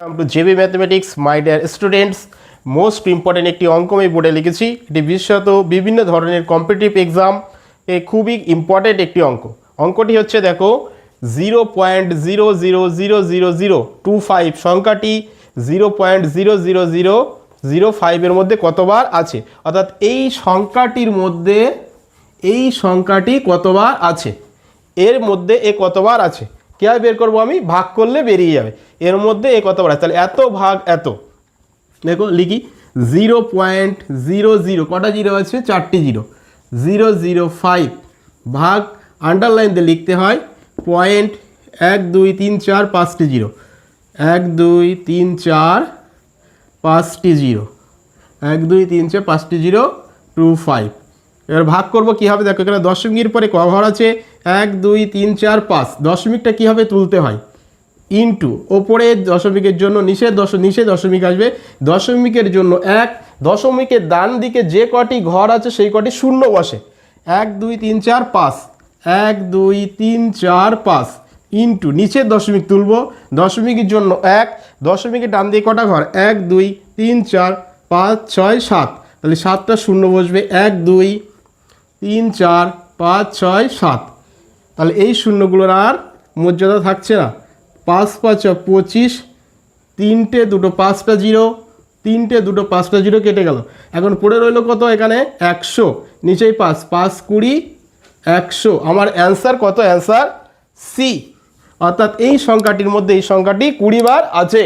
Two JB mathematics my dear students, most important একটি অঙ্ক আমি বোর্ডে লিখেছি। এটি বিশেষত বিভিন্ন ধরনের কম্পিটিটিভ এক্সাম এ খুবই ইম্পর্টেন্ট একটি অঙ্ক। অঙ্কটি হচ্ছে দেখো 0.0000025 সংখ্যাটি 0.00005 মধ্যে কতবার আছে, অর্থাৎ এই সংখ্যাটির মধ্যে এই সংখ্যাটি কতবার আছে, এর মধ্যে এ কতবার আছে। কীভাবে বের করবো আমি? ভাগ করলে বেরিয়ে যাবে এর মধ্যে এ কতবার আছে। তাহলে এত ভাগ এত, দেখো লিখি 0.00, কটা জিরো আছে? 4টি জিরো। 005 ভাগ আন্ডারলাইন দিয়ে লিখতে হয় 0.1234 5টি জিরো, 1234 5টি জিরো, 1234 5টি জিরো 25। এবার ভাগ করবো কীভাবে? দেখো এখানে দশমিকের পরে ক ঘর আছে? 1 2 3 4 5। দশমিকটা কীভাবে তুলতে হয়? ইনটু ওপরে দশমিকের জন্য নিচে দশমিক আসবে, দশমিকের জন্য 1, দশমিকের ডান দিকে যে কটি ঘর আছে সেই কটি শূন্য বসে। 1 2 3 4 5, 1 2 3 4 5 ইনটু নিচের দশমিক তুলব, দশমিকের জন্য 1, দশমিকের ডান দিকে কটা ঘর? 1 2 3 4 5 6 7, তাহলে 7টা শূন্য বসবে। 1 2 3 4 5 6 7, তাহলে এই শূন্যগুলোর আর মর্যাদা থাকছে না। 5 5 25, 3টে 2টো 5টা জিরো, 3টে 2টো 5টা জিরো কেটে গেল। এখন পড়ে রইল কত? এখানে 100, নিচেই 5 5 20 100। আমার অ্যান্সার কত? অ্যান্সার সি, অর্থাৎ এই সংখ্যাটির মধ্যে এই সংখ্যাটি 20 বার আছে।